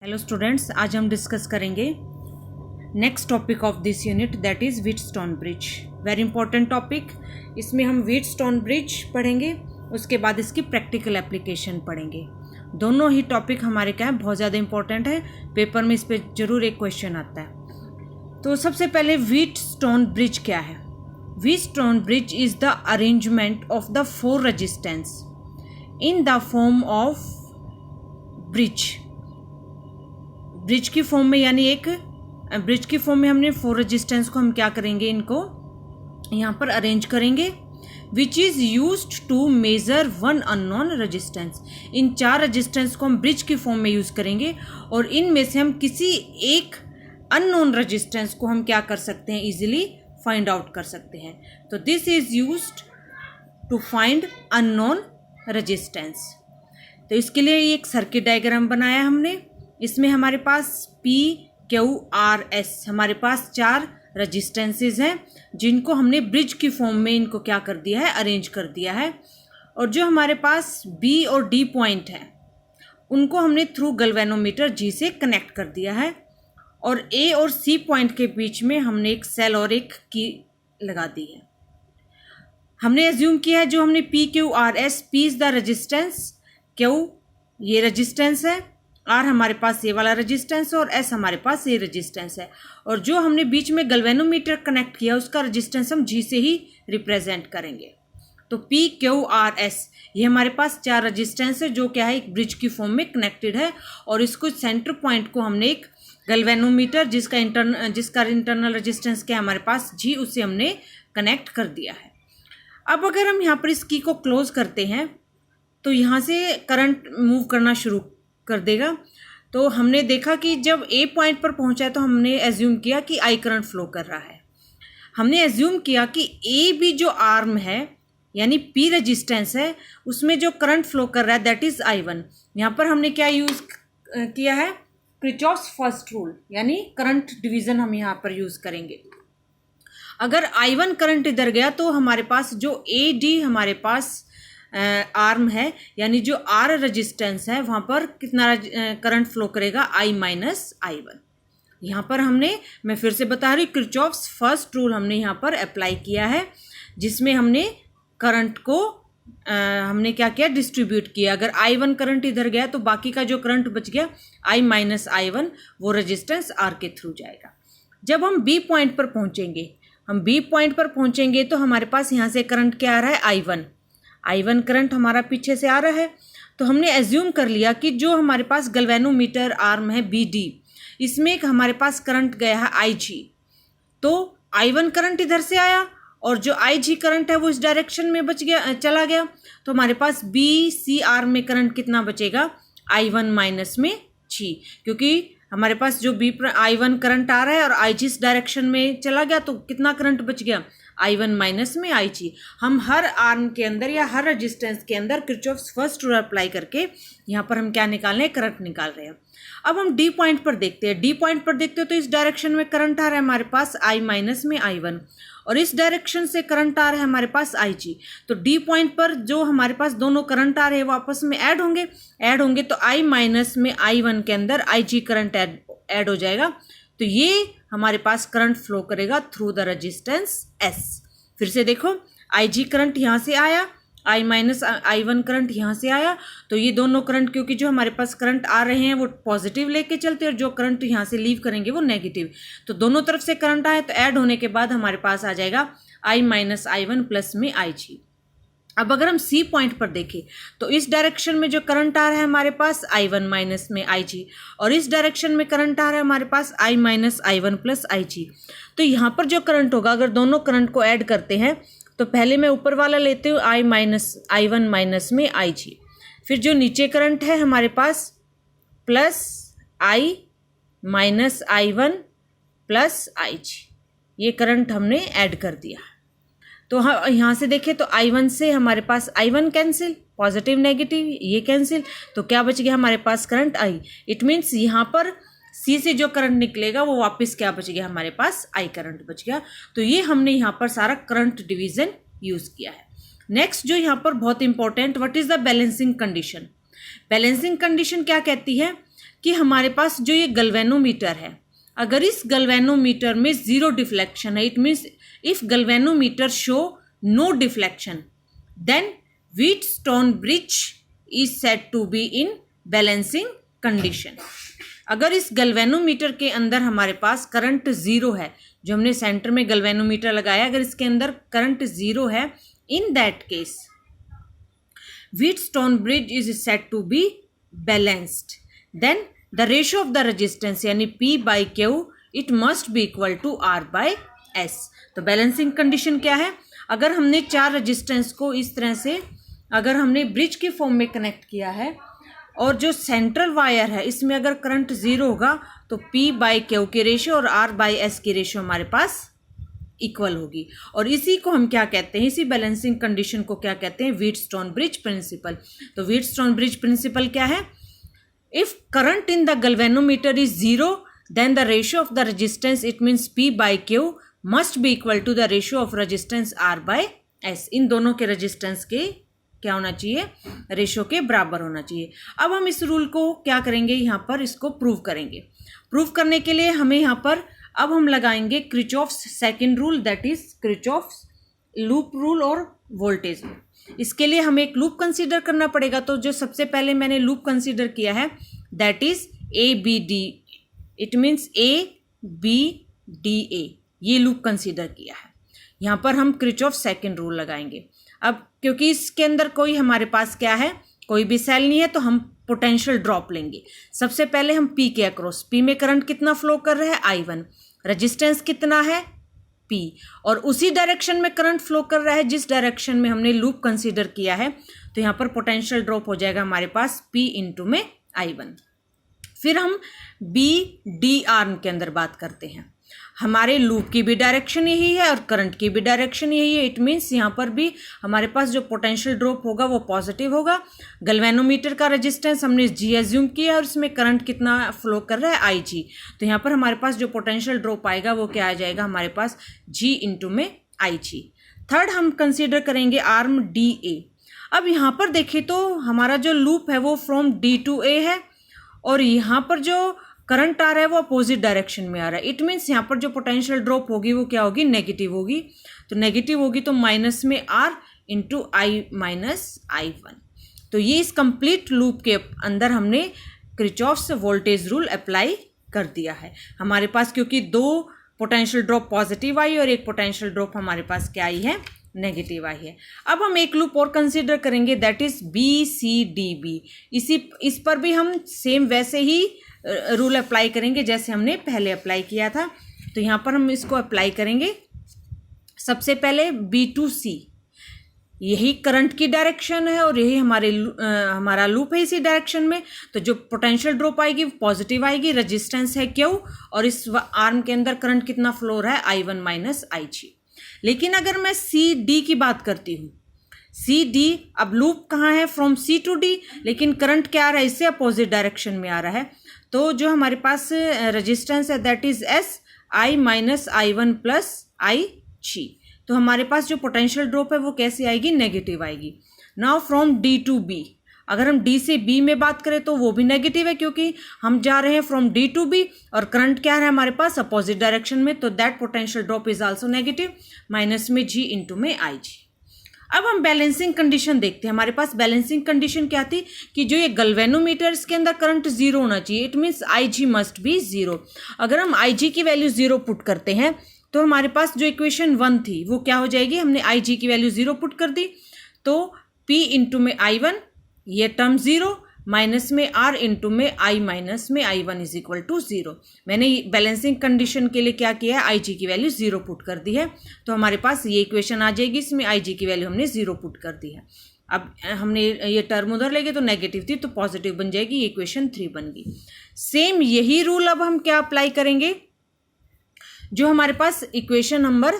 Hello students, आज हम discuss करेंगे next topic of this unit that is Wheatstone bridge. Very important topic. इसमें हम व्हीटस्टोन ब्रिज पढ़ेंगे, उसके बाद इसकी प्रैक्टिकल एप्लीकेशन पढ़ेंगे। दोनों ही टॉपिक हमारे क्या है, बहुत ज़्यादा इंपॉर्टेंट है। पेपर में इस पर जरूर एक क्वेश्चन आता है। तो सबसे पहले व्हीटस्टोन ब्रिज क्या है? Wheatstone bridge is the arrangement of the four resistance in the form of bridge. Bridge की फॉर्म में, यानी एक ब्रिज की फॉर्म में हमने फोर रेजिस्टेंस को हम क्या करेंगे, इनको यहाँ पर अरेंज करेंगे। Which is used to measure one unknown resistance. इन चार रेजिस्टेंस को हम ब्रिज की फॉर्म में यूज़ करेंगे और इनमें से हम किसी एक अननोन रेजिस्टेंस को हम क्या कर सकते हैं, इजीली फाइंड आउट कर सकते हैं। तो this is used to find unknown resistance. तो इसके लिए एक सर्किट डायग्राम बनाया हमने। इसमें हमारे पास P, Q, R, S हमारे पास चार रजिस्टेंसेज हैं, जिनको हमने ब्रिज की फॉर्म में इनको क्या कर दिया है, अरेंज कर दिया है। और जो हमारे पास B और D पॉइंट है, उनको हमने थ्रू गैल्वेनोमीटर G से कनेक्ट कर दिया है। और A और C पॉइंट के बीच में हमने एक सेल और एक की लगा दी है। हमने एज्यूम किया है, जो हमने P, Q, R, S, P is the resistance, Q ये रेजिस्टेंस है, R हमारे पास ये वाला रेजिस्टेंस और S हमारे पास ये रेजिस्टेंस है। और जो हमने बीच में गैल्वेनोमीटर कनेक्ट किया, उसका रेजिस्टेंस हम G से ही रिप्रेजेंट करेंगे। तो P, Q, R, S ये हमारे पास चार रेजिस्टेंस है, जो क्या है, एक ब्रिज की फॉर्म में कनेक्टेड है। और इसको सेंटर पॉइंट को हमने एक गैल्वेनोमीटर जिसका इंटरनल रेजिस्टेंस क्या है हमारे पास G, उससे हमने कनेक्ट कर दिया है। अब अगर हम यहाँ पर इस की को क्लोज करते हैं तो यहाँ से करंट मूव करना शुरू कर देगा। तो हमने देखा कि जब A पॉइंट पर पहुंचा है तो हमने एज्यूम किया कि I करंट फ्लो कर रहा है। हमने एज्यूम किया कि A भी जो आर्म है, यानी P रेजिस्टेंस है, उसमें जो करंट फ्लो कर रहा है दैट इज I1। यहाँ पर हमने क्या यूज किया है, किरचॉफ्स फर्स्ट रूल, यानी करंट डिवीजन हम यहाँ पर यूज करेंगे। अगर I1 करंट इधर गया तो हमारे पास जो AD हमारे पास आर्म है, यानी जो R रेजिस्टेंस है, वहाँ पर कितना करंट फ्लो करेगा, I माइनस I1। यहाँ पर मैं फिर से बता रही हूँ, किरचॉफ्स फर्स्ट रूल हमने यहाँ पर अप्लाई किया है, जिसमें हमने करंट को हमने क्या किया, डिस्ट्रीब्यूट किया। अगर I1 करंट इधर गया तो बाकी का जो करंट बच गया I माइनस I1, वो रेजिस्टेंस R के थ्रू जाएगा। जब हम B पॉइंट पर पहुँचेंगे तो हमारे पास यहाँ से करंट क्या आ रहा है, I1 करंट हमारा पीछे से आ रहा है। तो हमने एज्यूम कर लिया कि जो हमारे पास गैल्वेनोमीटर आर्म है BD, इसमें एक हमारे पास करंट गया है IG। तो I1 करंट इधर से आया और जो IG करंट है वो इस डायरेक्शन में चला गया। तो हमारे पास BC आर्म में करंट कितना बचेगा, I1 माइनस में G, क्योंकि हमारे पास जो I1 करंट आ रहा है और IG इस डायरेक्शन में चला गया, तो कितना करंट बच गया, I1 माइनस में IG। हम हर आर्म के अंदर या हर रेजिस्टेंस के अंदर किरचॉफ्स फर्स्ट रूल अप्लाई करके यहाँ पर हम क्या निकाल रहे हैं, करंट निकाल रहे हैं। अब हम D पॉइंट पर देखते हैं। तो इस डायरेक्शन में करंट आ रहा है हमारे पास I माइनस में I1, और इस डायरेक्शन से करंट आ रहा है हमारे पास IG। तो D पॉइंट पर जो हमारे पास दोनों करंट आ रहे हैं वो आपस में ऐड होंगे तो I माइनस में I1 के अंदर IG करंट ऐड हो जाएगा। तो ये हमारे पास करंट फ्लो करेगा थ्रू द रेजिस्टेंस S। फिर से देखो, IG करंट यहाँ से आया, I माइनस I1 करंट यहाँ से आया। तो ये दोनों करंट, क्योंकि जो हमारे पास करंट आ रहे हैं वो पॉजिटिव लेके चलते हैं और जो करंट यहाँ से लीव करेंगे वो नेगेटिव। तो दोनों तरफ से करंट आए तो ऐड होने के बाद हमारे पास आ जाएगा I माइनस I1 प्लस में IG। अब अगर हम C पॉइंट पर देखें तो इस डायरेक्शन में जो करंट आ रहा है हमारे पास I1 माइनस में IG, और इस डायरेक्शन में करंट आ रहा है हमारे पास I minus I1 plus IG। तो यहाँ पर जो करंट होगा, अगर दोनों करंट को ऐड करते हैं तो पहले मैं ऊपर वाला लेती हूँ I माइनस I1 माइनस में IG। फिर जो नीचे करंट है हमारे पास plus I minus I1 plus IG, ये करंट हमने ऐड कर दिया। तो यहाँ से देखें तो I1 से हमारे पास I1 कैंसिल, पॉजिटिव नेगेटिव ये कैंसिल, तो क्या बच गया हमारे पास करंट I। इट मीन्स यहाँ पर C से जो करंट निकलेगा वो वापस क्या बच गया, हमारे पास I करंट बच गया। तो ये हमने यहाँ पर सारा करंट डिवीजन यूज किया है। नेक्स्ट जो यहाँ पर बहुत important, what is the balancing condition. Balancing condition क्या कहती है कि हमारे पास जो ये गैल्वेनोमीटर है, अगर इस गैल्वेनोमीटर में जीरो डिफ्लेक्शन है, it means if galvanometer show no deflection, then Wheatstone bridge is said to be in balancing condition. अगर इस गैल्वेनोमीटर के अंदर हमारे पास करंट जीरो है, जो हमने सेंटर में गैल्वेनोमीटर लगाया, अगर इसके अंदर करंट जीरो है, in that case Wheatstone bridge is said to be balanced, then the ratio of the resistance यानी P by Q it must be equal to R by S। तो balancing condition क्या है, अगर हमने चार resistance को इस तरह से अगर हमने ब्रिज के फॉर्म में कनेक्ट किया है और जो सेंट्रल वायर है इसमें अगर करंट जीरो होगा तो P बाई Q की रेशियो और R बाई S की रेशियो हमारे पास इक्वल होगी। और इसी को हम क्या कहते हैं, इसी बैलेंसिंग कंडीशन को क्या कहते हैं, व्हीटस्टोन ब्रिज प्रिंसिपल। तो व्हीटस्टोन ब्रिज प्रिंसिपल क्या है, if current in the galvanometer is zero then the ratio of the resistance it means P by Q must be equal to the ratio of resistance R by S। इन दोनों के resistance के क्या होना चाहिए, ratio के बराबर होना चाहिए। अब हम इस रूल को क्या करेंगे, यहाँ पर इसको प्रूव करेंगे। प्रूव करने के लिए हमें यहाँ पर अब हम लगाएंगे Kirchhoff's second rule, that is Kirchhoff's loop rule और वोल्टेज रूल। इसके लिए हमें एक लूप कंसीडर करना पड़ेगा। तो जो सबसे पहले मैंने लूप कंसीडर किया है that is ABD, it means ABDA, ये लूप कंसीडर किया है। यहाँ पर हम किरचॉफ सेकंड रूल लगाएंगे। अब क्योंकि इसके अंदर कोई हमारे पास क्या है, कोई भी सेल नहीं है, तो हम पोटेंशियल ड्रॉप लेंगे। सबसे पहले हम P के अक्रॉस, P में करंट कितना फ्लो कर रहा है I1, रेजिस्टेंस कितना है P, और उसी डायरेक्शन में करंट फ्लो कर रहा है जिस डायरेक्शन में हमने लूप कंसीडर किया है। तो यहाँ पर पोटेंशियल ड्रॉप हो जाएगा हमारे पास P इंटू में I1। फिर हम BD आर्म के अंदर बात करते हैं। हमारे लूप की भी डायरेक्शन यही है और करंट की भी डायरेक्शन यही है। इट मीन्स यहाँ पर भी हमारे पास जो पोटेंशियल ड्रॉप होगा वो पॉजिटिव होगा। गैल्वेनोमीटर का रेजिस्टेंस हमने G एज्यूम किया और उसमें करंट कितना फ्लो कर रहा है IG। तो यहाँ पर हमारे पास जो पोटेंशियल ड्रॉप आएगा वो क्या आ जाएगा हमारे पास, G इंटू में IG। थर्ड हम कंसिडर करेंगे आर्म DA। अब यहाँ पर देखें तो हमारा जो लूप है वो फ्रॉम D टू A है और यहाँ पर जो करंट आ रहा है वो अपोजिट डायरेक्शन में आ रहा है। इट मीन्स यहाँ पर जो पोटेंशियल ड्रॉप होगी वो क्या होगी, नेगेटिव होगी। तो नेगेटिव होगी तो माइनस में R into I minus I1। तो ये इस कंप्लीट लूप के अंदर हमने किरचॉफ्स वोल्टेज रूल अप्लाई कर दिया है हमारे पास, क्योंकि दो पोटेंशियल ड्रॉप पॉजिटिव आई और एक पोटेंशियल ड्रॉप हमारे पास क्या आई है, नेगेटिव आई है। अब हम एक लूप और कंसीडर करेंगे दैट इज BCDB। इस पर भी हम सेम वैसे ही रूल अप्लाई करेंगे जैसे हमने पहले अप्लाई किया था। तो यहाँ पर हम इसको अप्लाई करेंगे। सबसे पहले B to C, यही करंट की डायरेक्शन है और यही हमारा लूप है इसी डायरेक्शन में। तो जो पोटेंशियल ड्रॉप आएगी वो पॉजिटिव आएगी, रेजिस्टेंस है Q और इस आर्म के अंदर करंट कितना फ्लो रहा है, I1 माइनस IG। लेकिन अगर मैं CD की बात करती हूँ, CD, अब लूप कहाँ है, फ्रॉम C टू D, लेकिन करंट क्या आ रहा है, इससे अपोजिट डायरेक्शन में आ रहा है। तो जो हमारे पास रेजिस्टेंस है that is S, I minus I1 plus IG। तो हमारे पास जो पोटेंशियल ड्रॉप है वो कैसे आएगी, नेगेटिव आएगी। Now from D to B, अगर हम D से B में बात करें तो वो भी नेगेटिव है क्योंकि हम जा रहे हैं फ्रॉम D टू B और करंट क्या है हमारे पास, अपोजिट डायरेक्शन में। तो that potential drop is also negative, minus में G इंटू में IG। अब हम बैलेंसिंग कंडीशन देखते हैं। हमारे पास बैलेंसिंग कंडीशन क्या थी कि जो ये गैल्वेनोमीटर इसके अंदर करंट जीरो होना चाहिए। It means IG must be zero. अगर हम IG की वैल्यू जीरो पुट करते हैं तो हमारे पास जो इक्वेशन 1 थी वो क्या हो जाएगी, हमने IG की वैल्यू जीरो पुट कर दी तो P इंटू में I1, ये टर्म जीरो, माइनस में R इंटू में I माइनस में I1 is equal to zero. मैंने बैलेंसिंग कंडीशन के लिए क्या किया है, IG की वैल्यू जीरो पुट कर दी है। तो हमारे पास ये इक्वेशन आ जाएगी, इसमें IG की वैल्यू हमने जीरो पुट कर दी है। अब हमने ये टर्म उधर ले गए तो नेगेटिव थी तो पॉजिटिव बन जाएगी, इक्वेशन 3 बन गई। सेम यही रूल अब हम क्या अप्लाई करेंगे, जो हमारे पास इक्वेशन नंबर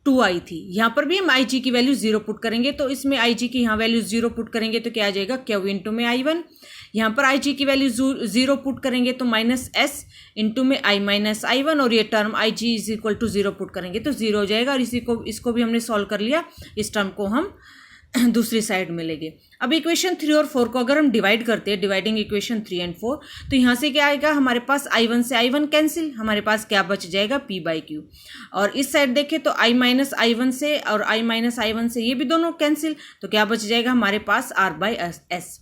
2 आई थी, यहाँ पर भी हम IG की वैल्यू जीरो पुट करेंगे। तो इसमें IG की यहाँ वैल्यू जीरो पुट करेंगे तो क्या आ जाएगा, Q इंटू में I1। यहाँ पर IG की वैल्यू जीरो पुट करेंगे तो माइनस S इंटू में I माइनस I1 और ये term IG is equal to zero put करेंगे तो जीरो हो जाएगा। और इसको भी हमने सॉल्व कर लिया, इस टर्म को हम दूसरी साइड मिलेगी। अब इक्वेशन 3 और 4 को अगर हम डिवाइड करते हैं, डिवाइडिंग इक्वेशन 3 एंड 4, तो यहाँ से क्या आएगा हमारे पास I1 से I1 कैंसिल, हमारे पास क्या बच जाएगा P/Q। और इस साइड देखें तो I माइनस I1 से और I माइनस I1 से ये भी दोनों कैंसिल, तो क्या बच जाएगा हमारे पास R/S।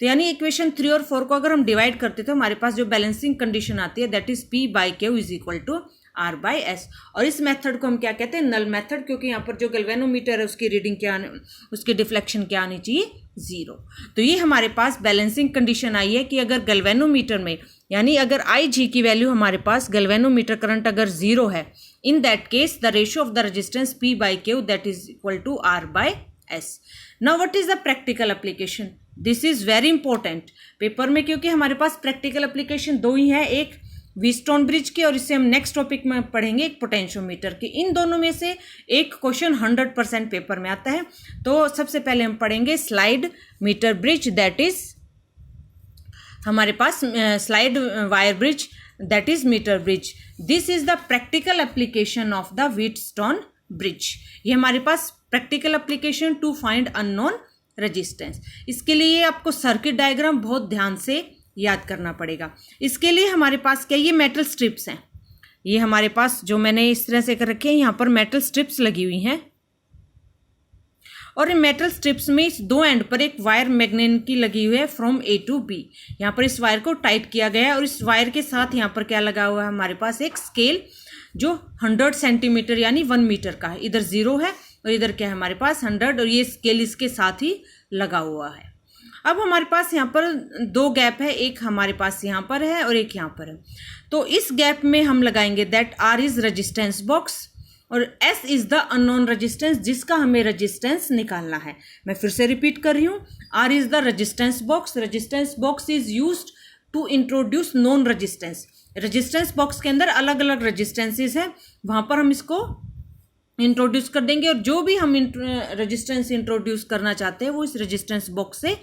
तो यानी इक्वेशन 3 और 4 को अगर हम डिवाइड करते तो हमारे पास जो बैलेंसिंग कंडीशन आती है that is P/Q is equal to R/S। और इस मेथड को हम क्या कहते हैं, नल मेथड, क्योंकि यहाँ पर जो गैल्वेनोमीटर है उसकी रीडिंग क्या आने, उसकी डिफ्लेक्शन क्या आनी चाहिए, 0। तो ये हमारे पास बैलेंसिंग कंडीशन आई है कि अगर गैल्वेनोमीटर में, यानी अगर IG की वैल्यू हमारे पास गैल्वेनोमीटर करंट अगर 0 है, in that case the ratio of the resistance P/Q that is equal to R/S। Now what is the practical application, this is very important paper में, क्योंकि हमारे पास प्रैक्टिकल एप्लीकेशन दो ही है, एक व्हीटस्टोन ब्रिज की और इससे हम नेक्स्ट टॉपिक में पढ़ेंगे एक पोटेंशियोमीटर की। इन दोनों में से एक क्वेश्चन 100% पेपर में आता है। तो सबसे पहले हम पढ़ेंगे slide metre bridge, that is हमारे पास slide wire bridge that is metre bridge. This is the practical application of the Wheatstone bridge. ये हमारे पास practical application to find unknown resistance. इसके लिए आपको सर्किट डायग्राम बहुत ध्यान से याद करना पड़ेगा। इसके लिए हमारे पास क्या, ये मेटल स्ट्रिप्स हैं, ये हमारे पास जो मैंने इस तरह से कर रखे हैं, यहाँ पर मेटल स्ट्रिप्स लगी हुई हैं और इन मेटल स्ट्रिप्स में इस दो एंड पर एक वायर मैग्नेट की लगी हुई है फ्रॉम A to B। यहाँ पर इस वायर को टाइट किया गया है और इस वायर के साथ यहाँ पर क्या लगा हुआ है हमारे पास एक स्केल जो 100 सेंटीमीटर यानी 1 मीटर का है। इधर 0 है और इधर क्या है हमारे पास 100 और ये स्केल इसके साथ ही लगा हुआ है। अब हमारे पास यहाँ पर दो गैप है, एक हमारे पास यहाँ पर है और एक यहाँ पर है। तो इस गैप में हम लगाएंगे that R is resistance box और S is the unknown resistance जिसका हमें रेजिस्टेंस निकालना है। मैं फिर से रिपीट कर रही हूँ, R is the resistance box. Resistance box is used to introduce known resistance. Resistance box के अंदर अलग अलग रेजिस्टेंसेज हैं, वहाँ पर हम इसको इंट्रोड्यूस कर देंगे और जो भी हम रेजिस्टेंस इंट्रोड्यूस करना चाहते हैं वो इस रेजिस्टेंस बॉक्स से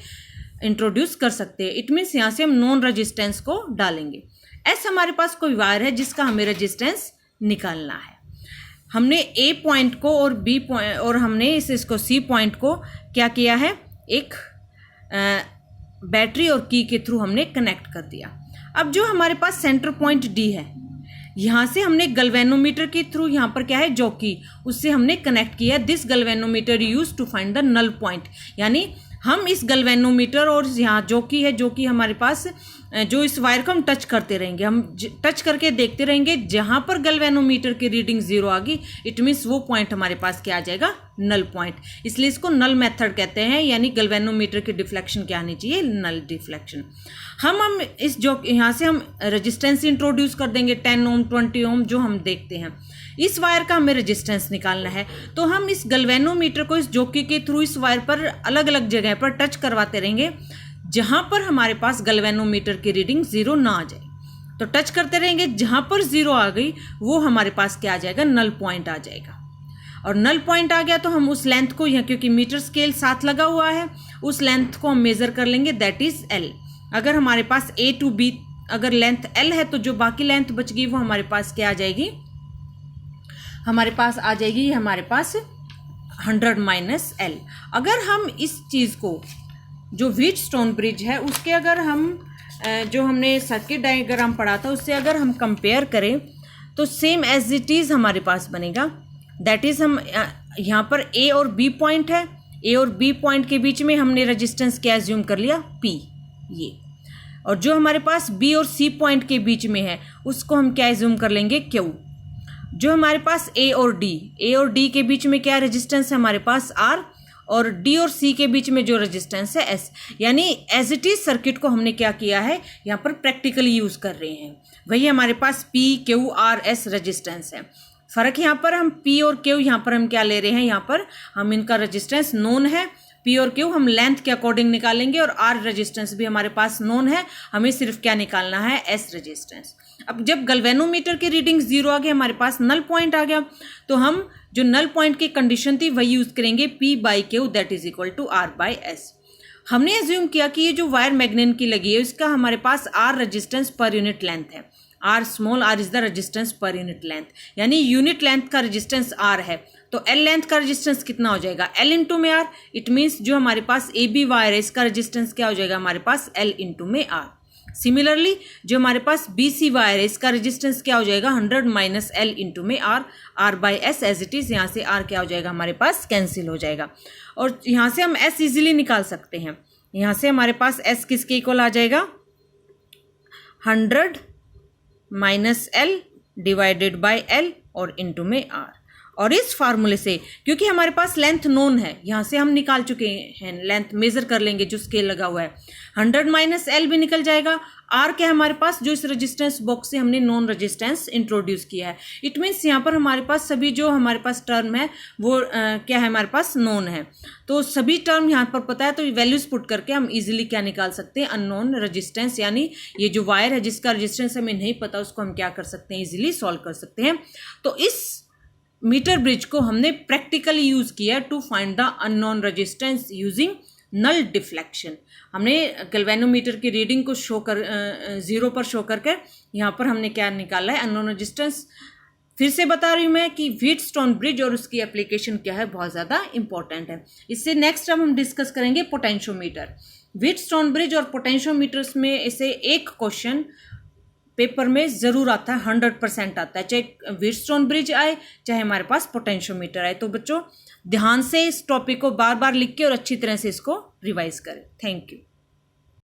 इंट्रोड्यूस कर सकते हैं। इट मीन्स यहाँ से हम नॉन रेजिस्टेंस को डालेंगे। एस हमारे पास कोई वायर है जिसका हमें रेजिस्टेंस निकालना है। हमने ए पॉइंट को और बी पॉइंट और हमने इसको सी पॉइंट को क्या किया है, एक बैटरी और की के थ्रू हमने कनेक्ट कर दिया। अब जो हमारे पास सेंटर पॉइंट डी है, यहाँ से हमने गैल्वेनोमीटर के थ्रू यहाँ पर क्या है जॉकी, उससे हमने कनेक्ट किया। This galvanometer use to find the null point, यानी हम इस गैल्वेनोमीटर और यहाँ जॉकी है, जो कि हमारे पास जो इस वायर को हम टच करते रहेंगे, हम टच करके देखते रहेंगे। जहाँ पर गैल्वेनोमीटर की रीडिंग 0 आ गई इट मीन्स वो पॉइंट हमारे पास क्या आ जाएगा, नल पॉइंट। इसलिए इसको नल मेथड कहते हैं, यानी गैल्वेनोमीटर की डिफ्लेक्शन क्या आनी चाहिए, नल डिफ्लेक्शन। हम इस जो यहाँ से हम रेजिस्टेंस इंट्रोड्यूस कर देंगे 10 ओम 20 ओम जो हम देखते हैं। इस वायर का हमें रेजिस्टेंस निकालना है, तो हम इस गैल्वेनोमीटर को इस जॉकी के थ्रू इस वायर पर अलग अलग जगह पर टच करवाते रहेंगे जहाँ पर हमारे पास गैल्वेनोमीटर की रीडिंग 0 ना आ जाए। तो टच करते रहेंगे, जहाँ पर 0 आ गई वो हमारे पास क्या आ जाएगा, नल पॉइंट आ जाएगा। और नल पॉइंट आ गया तो हम उस लेंथ को यहाँ, क्योंकि मीटर स्केल साथ लगा हुआ है, उस लेंथ को हम मेज़र कर लेंगे, दैट इज़ L। अगर हमारे पास A to B अगर लेंथ L है तो जो बाकी लेंथ बच गई वो हमारे पास क्या आ जाएगी, हमारे पास आ जाएगी हमारे पास 100 माइनस L। अगर हम इस चीज़ को जो व्हीटस्टोन ब्रिज है उसके अगर हम जो हमने सर्किट डायग्राम पढ़ा था उससे अगर हम कंपेयर करें तो सेम एज इट इज़ हमारे पास बनेगा। दैट इज़ हम यहाँ पर A और B पॉइंट है, A और B पॉइंट के बीच में हमने रेजिस्टेंस क्या एज्यूम कर लिया, P ये। और जो हमारे पास B और C पॉइंट के बीच में है उसको हम क्या एज्यूम कर लेंगे, Q। जो हमारे पास A और D के बीच में क्या रेजिस्टेंस है हमारे पास R, और D और C के बीच में जो रेजिस्टेंस है S। यानी एज इट इज सर्किट को हमने क्या किया है, यहाँ पर प्रैक्टिकली यूज़ कर रहे हैं। वही हमारे पास P Q R S resistance है। फ़र्क यहाँ पर हम P और Q यहाँ पर हम क्या ले रहे हैं, यहाँ पर हम इनका रेजिस्टेंस नोन है, P और Q हम लेंथ के अकॉर्डिंग निकालेंगे और R रेजिस्टेंस भी हमारे पास नोन है, हमें सिर्फ क्या निकालना है, S रेजिस्टेंस। अब जब गैल्वेनोमीटर की रीडिंग 0 आ गया, हमारे पास नल पॉइंट आ गया, तो हम जो नल पॉइंट की कंडीशन थी वही यूज़ करेंगे, P/Q that is equal to R/S। हमने एज्यूम किया कि ये जो वायर मैग्नेट की लगी है इसका हमारे पास R रेजिस्टेंस पर यूनिट लेंथ है, r small, r is the resistance पर यूनिट लेंथ, यानी यूनिट लेंथ का रेजिस्टेंस आर है तो एल लेंथ का रेजिस्टेंस कितना हो जाएगा, एल इंटू में आर। इट मीन्स जो हमारे पास ए बी वायर है इसका रेजिस्टेंस क्या हो जाएगा हमारे पास, एल इंटू में आर। सिमिलरली जो हमारे पास बी सी वायर है इसका रेजिस्टेंस क्या हो जाएगा, 100 माइनस एल इंटू में R, R by S as it is. यहाँ से आर क्या हो जाएगा हमारे पास, कैंसिल हो जाएगा। और यहाँ से हम एस इजीली निकाल सकते हैं। यहाँ से हमारे पास एस किसके इक्वल आ जाएगा, 100 minus L divided by L और इंटू में आर। और इस फार्मूले से क्योंकि हमारे पास लेंथ नोन है, यहाँ से हम निकाल चुके हैं, लेंथ मेजर कर लेंगे जो स्केल लगा हुआ है, 100 माइनस एल भी निकल जाएगा। आर क्या है हमारे पास, जो इस रेजिस्टेंस बॉक्स से हमने नॉन रेजिस्टेंस इंट्रोड्यूस किया है। इट मीन्स यहाँ पर हमारे पास सभी जो हमारे पास टर्म है वो क्या है हमारे पास, नोन है। तो सभी टर्म यहाँ पर पता है तो वैल्यूज पुट करके हम इजीली क्या निकाल सकते हैं, अननोन रेजिस्टेंस, यानी ये जो वायर है जिसका रेजिस्टेंस हमें नहीं पता उसको हम क्या कर सकते हैं, इजीली सॉल्व कर सकते हैं। तो इस मीटर ब्रिज को हमने प्रैक्टिकली यूज किया to find the unknown resistance using null deflection. हमने गैल्वेनोमीटर की रीडिंग को शो कर 0 पर शो करके यहाँ पर हमने क्या निकाला है, अननोन रेजिस्टेंस। फिर से बता रही हूँ मैं कि व्हीटस्टोन ब्रिज और उसकी एप्लीकेशन क्या है, बहुत ज़्यादा इंपॉर्टेंट है। इससे नेक्स्ट अब हम डिस्कस करेंगे पोटेंशियोमीटर। व्हीटस्टोन ब्रिज और पोटेंशियोमीटर्स में इसे एक क्वेश्चन पेपर में ज़रूर आता है, 100% आता है, चाहे व्हीटस्टोन ब्रिज आए चाहे हमारे पास पोटेंशियोमीटर आए। तो बच्चों ध्यान से इस टॉपिक को बार बार लिख के और अच्छी तरह से इसको रिवाइज करें। Thank you.